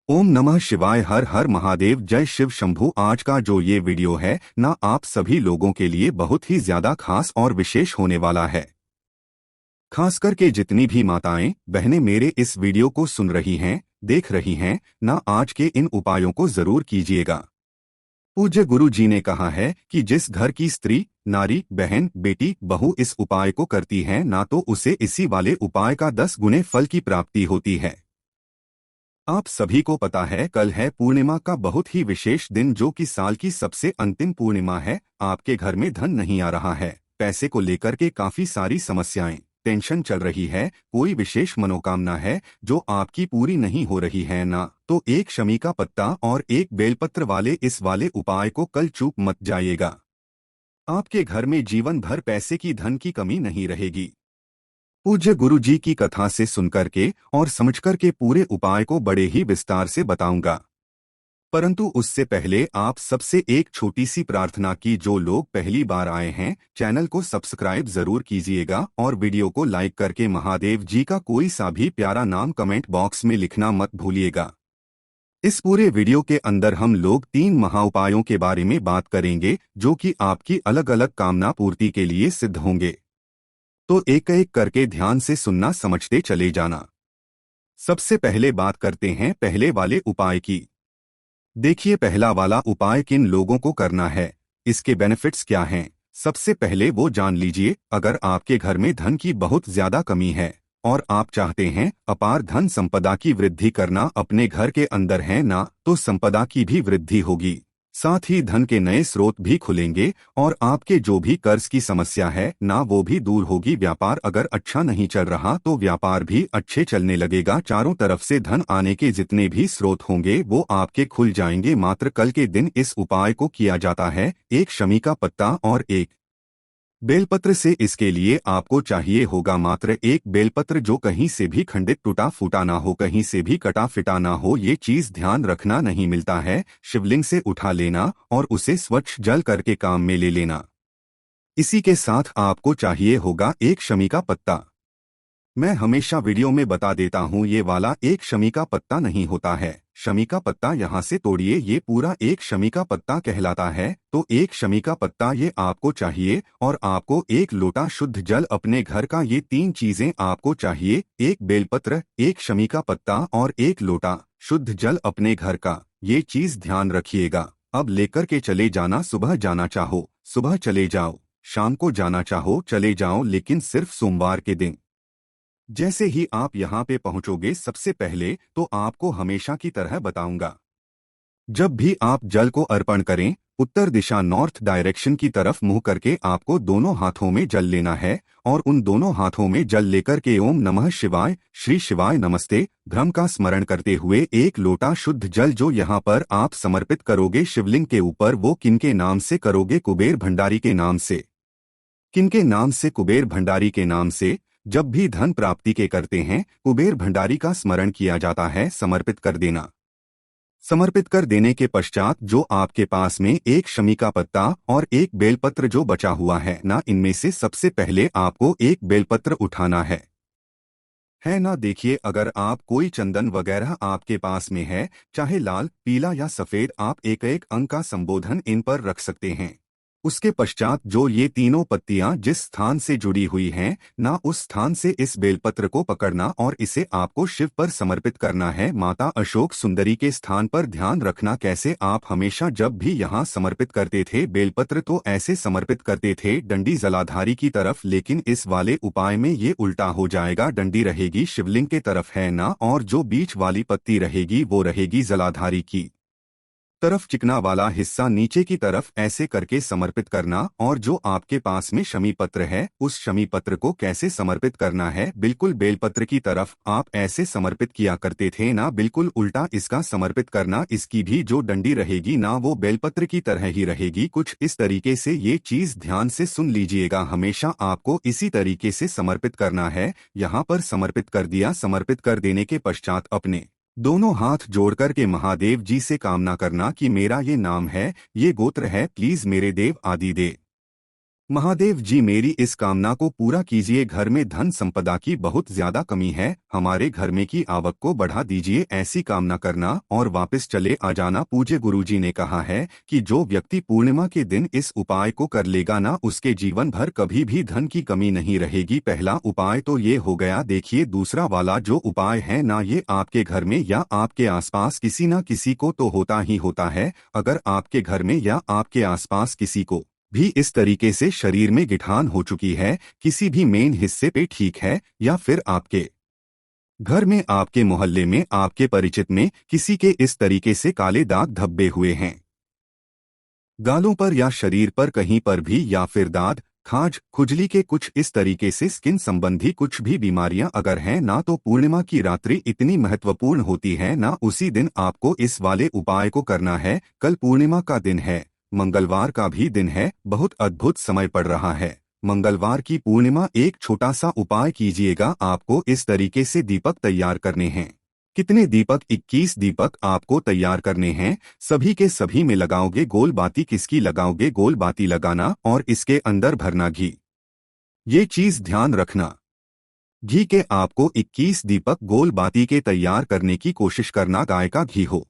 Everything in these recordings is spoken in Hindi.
ओम नमः शिवाय। हर हर महादेव। जय शिव शंभू। आज का जो ये वीडियो है ना, आप सभी लोगों के लिए बहुत ही ज्यादा खास और विशेष होने वाला है। खास करके जितनी भी माताएं बहनें मेरे इस वीडियो को सुन रही हैं, देख रही हैं ना, आज के इन उपायों को जरूर कीजिएगा। पूज्य गुरु जी ने कहा है कि जिस घर की स्त्री, नारी, बहन, बेटी, बहू इस उपाय को करती है ना, तो उसे इसी वाले उपाय का 10 गुने फल की प्राप्ति होती है। आप सभी को पता है, कल है पूर्णिमा का बहुत ही विशेष दिन, जो कि साल की सबसे अंतिम पूर्णिमा है। आपके घर में धन नहीं आ रहा है, पैसे को लेकर के काफी सारी समस्याएं, टेंशन चल रही है, कोई विशेष मनोकामना है जो आपकी पूरी नहीं हो रही है ना, तो एक शमी का पत्ता और एक बेलपत्र वाले इस वाले उपाय को कल चूक मत जाइएगा। आपके घर में जीवन भर पैसे की, धन की कमी नहीं रहेगी। पूज्य गुरु जी की कथा से सुनकर के और समझकर के पूरे उपाय को बड़े ही विस्तार से बताऊंगा। परंतु उससे पहले आप सबसे एक छोटी सी प्रार्थना की, जो लोग पहली बार आए हैं चैनल को सब्सक्राइब जरूर कीजिएगा और वीडियो को लाइक करके महादेव जी का कोई सा भी प्यारा नाम कमेंट बॉक्स में लिखना मत भूलिएगा। इस पूरे वीडियो के अंदर हम लोग 3 महाउपायों के बारे में बात करेंगे, जो कि आपकी अलग अलग कामना पूर्ति के लिए सिद्ध होंगे। तो एक एक करके ध्यान से सुनना, समझते चले जाना। सबसे पहले बात करते हैं पहले वाले उपाय की। देखिए, पहला वाला उपाय किन लोगों को करना है, इसके बेनिफिट्स क्या हैं, सबसे पहले वो जान लीजिए। अगर आपके घर में धन की बहुत ज्यादा कमी है और आप चाहते हैं अपार धन संपदा की वृद्धि करना अपने घर के अंदर है ना, तो संपदा की भी वृद्धि होगी, साथ ही धन के नए स्रोत भी खुलेंगे और आपके जो भी कर्ज की समस्या है ना, वो भी दूर होगी। व्यापार अगर अच्छा नहीं चल रहा तो व्यापार भी अच्छे चलने लगेगा। चारों तरफ से धन आने के जितने भी स्रोत होंगे वो आपके खुल जाएंगे। मात्र कल के दिन इस उपाय को किया जाता है, एक शमी का पत्ता और एक बेलपत्र से। इसके लिए आपको चाहिए होगा मात्र एक बेलपत्र, जो कहीं से भी खंडित टूटा फूटा ना हो, कहीं से भी कटा फिटा ना हो। ये चीज ध्यान रखना, नहीं मिलता है शिवलिंग से उठा लेना और उसे स्वच्छ जल करके काम में ले लेना। इसी के साथ आपको चाहिए होगा एक शमी का पत्ता। मैं हमेशा वीडियो में बता देता हूँ, ये वाला एक शमी का पत्ता नहीं होता है। शमी का पत्ता यहाँ से तोड़िए, ये पूरा एक शमी का पत्ता कहलाता है। तो एक शमी का पत्ता ये आपको चाहिए और आपको एक लोटा शुद्ध जल अपने घर का, ये 3 चीजें आपको चाहिए। एक बेलपत्र, एक शमी का पत्ता और एक लोटा शुद्ध जल अपने घर का। ये चीज ध्यान रखिएगा। अब लेकर के चले जाना। सुबह जाना चाहो सुबह चले जाओ, शाम को जाना चाहो चले जाओ, लेकिन सिर्फ सोमवार के दिन। जैसे ही आप यहाँ पे पहुंचोगे, सबसे पहले तो आपको हमेशा की तरह बताऊंगा, जब भी आप जल को अर्पण करें, उत्तर दिशा नॉर्थ डायरेक्शन की तरफ मुंह करके आपको दोनों हाथों में जल लेना है और उन दोनों हाथों में जल लेकर के ओम नमः शिवाय, श्री शिवाय नमस्ते भ्रम का स्मरण करते हुए एक लोटा शुद्ध जल जो यहाँ पर आप समर्पित करोगे शिवलिंग के ऊपर, वो किनके नाम से करोगे? कुबेर भंडारी के नाम से। किनके नाम से? कुबेर भंडारी के नाम से। जब भी धन प्राप्ति के करते हैं, कुबेर भंडारी का स्मरण किया जाता है। समर्पित कर देना। समर्पित कर देने के पश्चात जो आपके पास में एक शमी का पत्ता और एक बेलपत्र जो बचा हुआ है ना, इनमें से सबसे पहले आपको एक बेलपत्र उठाना है ना। देखिए, अगर आप कोई चंदन वगैरह आपके पास में है, चाहे लाल, पीला या सफेद, आप एक एक अंक का संबोधन इन पर रख सकते हैं। उसके पश्चात जो ये तीनों पत्तियां जिस स्थान से जुड़ी हुई हैं ना, उस स्थान से इस बेलपत्र को पकड़ना और इसे आपको शिव पर समर्पित करना है, माता अशोक सुंदरी के स्थान पर। ध्यान रखना कैसे, आप हमेशा जब भी यहाँ समर्पित करते थे बेलपत्र तो ऐसे समर्पित करते थे डंडी जलाधारी की तरफ, लेकिन इस वाले उपाय में ये उल्टा हो जाएगा। डंडी रहेगी शिवलिंग के तरफ है ना, और जो बीच वाली पत्ती रहेगी वो रहेगी जलाधारी की तरफ। चिकना वाला हिस्सा नीचे की तरफ ऐसे करके समर्पित करना। और जो आपके पास में शमी पत्र है, उस शमी पत्र को कैसे समर्पित करना है? बिल्कुल बेलपत्र की तरफ आप ऐसे समर्पित किया करते थे ना, बिल्कुल उल्टा इसका समर्पित करना। इसकी भी जो डंडी रहेगी ना, वो बेलपत्र की तरह ही रहेगी, कुछ इस तरीके से। ये चीज ध्यान से सुन लीजिएगा, हमेशा आपको इसी तरीके से समर्पित करना है। यहाँ पर समर्पित कर दिया। समर्पित कर देने के पश्चात अपने दोनों हाथ जोड़कर के महादेव जी से कामना करना कि मेरा ये नाम है, ये गोत्र है, प्लीज मेरे देव आदि दे। महादेव जी, मेरी इस कामना को पूरा कीजिए। घर में धन संपदा की बहुत ज्यादा कमी है, हमारे घर में की आवक को बढ़ा दीजिए। ऐसी कामना करना और वापस चले आ जाना। पूज्य गुरुजी ने कहा है कि जो व्यक्ति पूर्णिमा के दिन इस उपाय को कर लेगा ना, उसके जीवन भर कभी भी धन की कमी नहीं रहेगी। पहला उपाय तो ये हो गया। देखिए दूसरा वाला जो उपाय है ना, ये आपके घर में या आपके आसपास किसी न किसी को तो होता ही होता है। अगर आपके घर में या आपके आसपास किसी को भी इस तरीके से शरीर में गिठान हो चुकी है, किसी भी मेन हिस्से पे, ठीक है, या फिर आपके घर में, आपके मोहल्ले में, आपके परिचित में किसी के इस तरीके से काले दाग धब्बे हुए हैं, गालों पर या शरीर पर कहीं पर भी, या फिर दाद, खाज, खुजली के कुछ इस तरीके से स्किन संबंधी कुछ भी बीमारियां अगर हैं ना, तो पूर्णिमा की रात्रि इतनी महत्वपूर्ण होती है ना, उसी दिन आपको इस वाले उपाय को करना है। कल पूर्णिमा का दिन है, मंगलवार का भी दिन है, बहुत अद्भुत समय पड़ रहा है। मंगलवार की पूर्णिमा, एक छोटा सा उपाय कीजिएगा। आपको इस तरीके से दीपक तैयार करने हैं। कितने दीपक? 21 दीपक आपको तैयार करने हैं। सभी के सभी में लगाओगे गोल बाती। किसकी लगाओगे? गोल बाती लगाना और इसके अंदर भरना घी। ये चीज ध्यान रखना, घी के आपको 21 दीपक गोल बाती के तैयार करने की कोशिश करना, गाय का घी हो।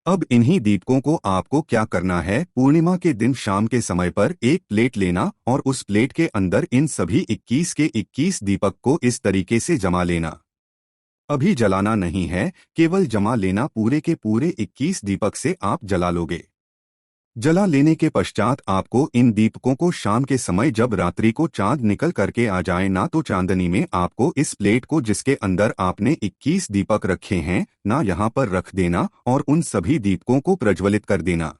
अब इन्हीं दीपकों को आपको क्या करना है, पूर्णिमा के दिन शाम के समय पर एक प्लेट लेना और उस प्लेट के अंदर इन सभी 21 के 21 दीपक को इस तरीके से जमा लेना। अभी जलाना नहीं है, केवल जमा लेना। पूरे के पूरे 21 दीपक से आप जला लोगे। जला लेने के पश्चात आपको इन दीपकों को शाम के समय, जब रात्रि को चांद निकल करके आ जाए ना, तो चांदनी में आपको इस प्लेट को जिसके अंदर आपने 21 दीपक रखे हैं ना, यहाँ पर रख देना और उन सभी दीपकों को प्रज्वलित कर देना।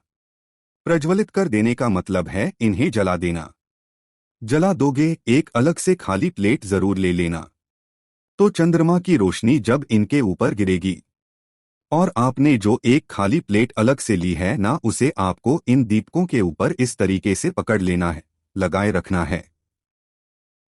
प्रज्वलित कर देने का मतलब है इन्हें जला देना। जला दोगे, एक अलग से खाली प्लेट जरूर ले लेना। तो चंद्रमा की रोशनी जब इनके ऊपर गिरेगी और आपने जो एक खाली प्लेट अलग से ली है ना, उसे आपको इन दीपकों के ऊपर इस तरीके से पकड़ लेना है, लगाए रखना है।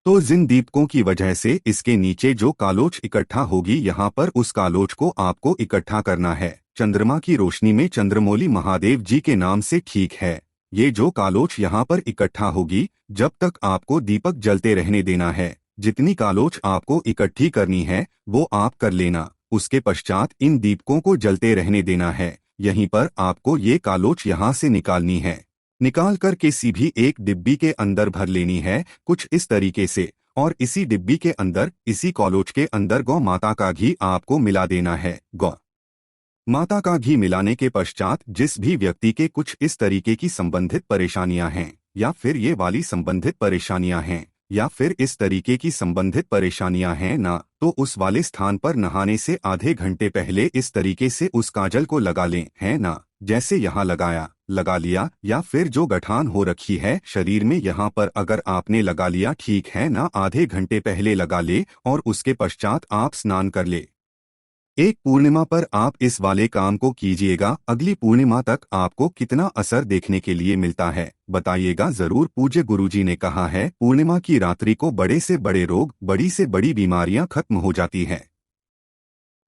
तो जिन दीपकों की वजह से इसके नीचे जो कालोच इकट्ठा होगी, यहाँ पर उस कालोच को आपको इकट्ठा करना है चंद्रमा की रोशनी में, चंद्रमौली महादेव जी के नाम से, ठीक है। ये जो कालोच यहाँ पर इकट्ठा होगी, जब तक आपको दीपक जलते रहने देना है। जितनी कालोच आपको इकट्ठी करनी है वो आप कर लेना। उसके पश्चात इन दीपकों को जलते रहने देना है। यहीं पर आपको ये कालोच यहाँ से निकालनी है। निकाल कर किसी भी एक डिब्बी के अंदर भर लेनी है, कुछ इस तरीके से। और इसी डिब्बी के अंदर, इसी कालोच के अंदर गौ माता का घी आपको मिला देना है। गौ माता का घी मिलाने के पश्चात जिस भी व्यक्ति के कुछ इस तरीके की संबंधित परेशानियां हैं, या फिर ये वाली संबंधित परेशानियां हैं, या फिर इस तरीके की संबंधित परेशानियां हैं ना, तो उस वाले स्थान पर नहाने से आधे घंटे पहले इस तरीके से उस काजल को लगा लें, है ना। जैसे यहाँ लगाया, लगा लिया, या फिर जो गठान हो रखी है शरीर में, यहाँ पर अगर आपने लगा लिया, ठीक है ना, आधे घंटे पहले लगा ले और उसके पश्चात आप स्नान कर ले। एक पूर्णिमा पर आप इस वाले काम को कीजिएगा। अगली पूर्णिमा तक आपको कितना असर देखने के लिए मिलता है बताइएगा जरूर। पूज्य गुरुजी ने कहा है, पूर्णिमा की रात्रि को बड़े से बड़े रोग, बड़ी से बड़ी बीमारियां खत्म हो जाती हैं।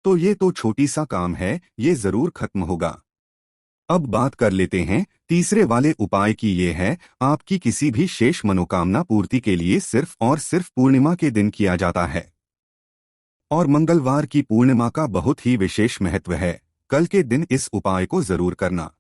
तो ये तो छोटी सा काम है, ये जरूर खत्म होगा। अब बात कर लेते हैं तीसरे वाले उपाय की। ये है, आपकी किसी भी शेष मनोकामना पूर्ति के लिए सिर्फ और सिर्फ पूर्णिमा के दिन किया जाता है। और मंगलवार की पूर्णिमा का बहुत ही विशेष महत्व है। कल के दिन इस उपाय को जरूर करना।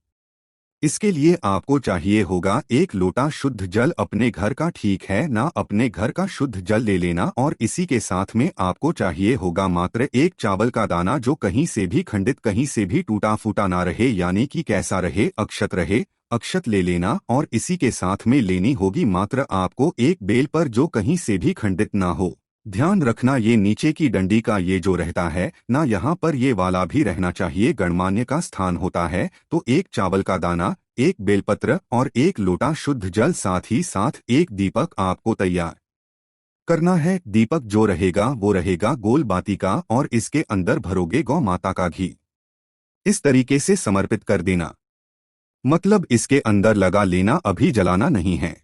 इसके लिए आपको चाहिए होगा 1 लोटा शुद्ध जल अपने घर का, ठीक है ना, अपने घर का शुद्ध जल ले लेना। और इसी के साथ में आपको चाहिए होगा मात्र 1 चावल का दाना, जो कहीं से भी खंडित, कहीं से भी टूटा फूटा ना रहे, यानी कि कैसा रहे, अक्षत रहे, अक्षत ले लेना। और इसी के साथ में लेनी होगी मात्र आपको 1 बेल पर, जो कहीं से भी खंडित ना हो। ध्यान रखना, ये नीचे की डंडी का ये जो रहता है ना, यहाँ पर ये वाला भी रहना चाहिए, गणमान्य का स्थान होता है। तो 1 चावल का दाना, 1 बेलपत्र और 1 लोटा शुद्ध जल, साथ ही साथ 1 दीपक आपको तैयार करना है। दीपक जो रहेगा वो रहेगा गोल बाती का, और इसके अंदर भरोगे गौ माता का घी। इस तरीके से समर्पित कर देना, मतलब इसके अंदर लगा लेना, अभी जलाना नहीं है।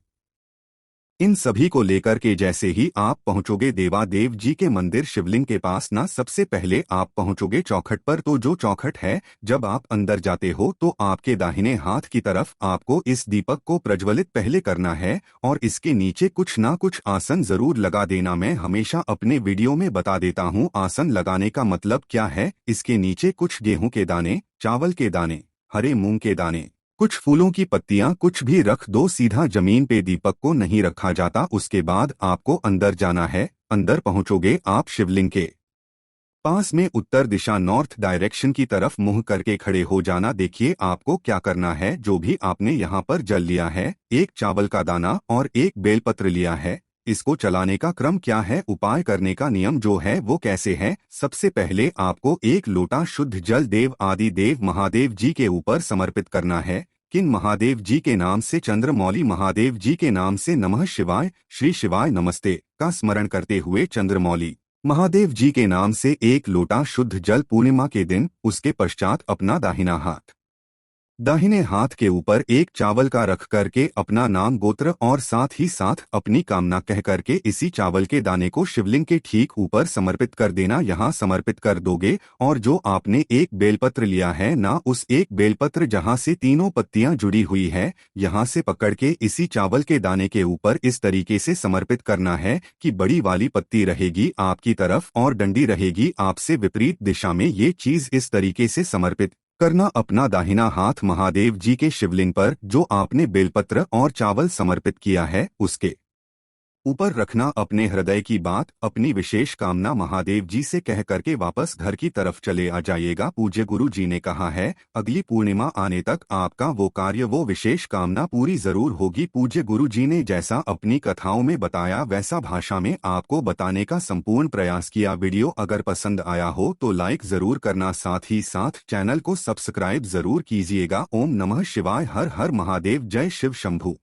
इन सभी को लेकर के जैसे ही आप पहुंचोगे देवादेव जी के मंदिर शिवलिंग के पास ना, सबसे पहले आप पहुंचोगे चौखट पर। तो जो चौखट है, जब आप अंदर जाते हो तो आपके दाहिने हाथ की तरफ आपको इस दीपक को प्रज्वलित पहले करना है और इसके नीचे कुछ ना कुछ आसन जरूर लगा देना। मैं हमेशा अपने वीडियो में बता देता हूँ आसन लगाने का मतलब क्या है। इसके नीचे कुछ गेहूं के दाने, चावल के दाने, हरे मूंग के दाने, कुछ फूलों की पत्तियां, कुछ भी रख दो। सीधा जमीन पे दीपक को नहीं रखा जाता। उसके बाद आपको अंदर जाना है। अंदर पहुंचोगे आप शिवलिंग के पास में उत्तर दिशा नॉर्थ डायरेक्शन की तरफ मुंह करके खड़े हो जाना। देखिए आपको क्या करना है। जो भी आपने यहाँ पर जल लिया है, एक चावल का दाना और एक बेलपत्र लिया है, इसको चलाने का क्रम क्या है, उपाय करने का नियम जो है वो कैसे है। सबसे पहले आपको एक लोटा शुद्ध जल देव आदि देव महादेव जी के ऊपर समर्पित करना है। किन महादेव जी के नाम से? चंद्रमौली महादेव जी के नाम से नमः शिवाय, श्री शिवाय नमस्ते का स्मरण करते हुए चंद्रमौली महादेव जी के नाम से एक लोटा शुद्ध जल पूर्णिमा के दिन। उसके पश्चात अपना दाहिने हाथ के ऊपर एक चावल का रख करके अपना नाम, गोत्र और साथ ही साथ अपनी कामना कह करके इसी चावल के दाने को शिवलिंग के ठीक ऊपर समर्पित कर देना। यहाँ समर्पित कर दोगे और जो आपने एक बेलपत्र लिया है ना, उस एक बेलपत्र जहाँ से तीनों पत्तियां जुड़ी हुई है, यहाँ से पकड़ के इसी चावल के दाने के ऊपर इस तरीके से समर्पित करना है कि बड़ी वाली पत्ती रहेगी आपकी तरफ और डंडी रहेगी आपसे विपरीत दिशा में। ये चीज इस तरीके से समर्पित करना। अपना दाहिना हाथ महादेव जी के शिवलिंग पर जो आपने बेलपत्र और चावल समर्पित किया है उसके ऊपर रखना। अपने हृदय की बात, अपनी विशेष कामना महादेव जी से कह करके वापस घर की तरफ चले आ जाइएगा। पूज्य गुरु जी ने कहा है अगली पूर्णिमा आने तक आपका वो कार्य, वो विशेष कामना पूरी जरूर होगी। पूज्य गुरु जी ने जैसा अपनी कथाओं में बताया वैसा भाषा में आपको बताने का संपूर्ण प्रयास किया। वीडियो अगर पसंद आया हो तो लाइक जरूर करना, साथ ही साथ चैनल को सब्सक्राइब जरूर कीजिएगा। ओम नमः शिवाय, हर हर महादेव, जय शिव शंभू।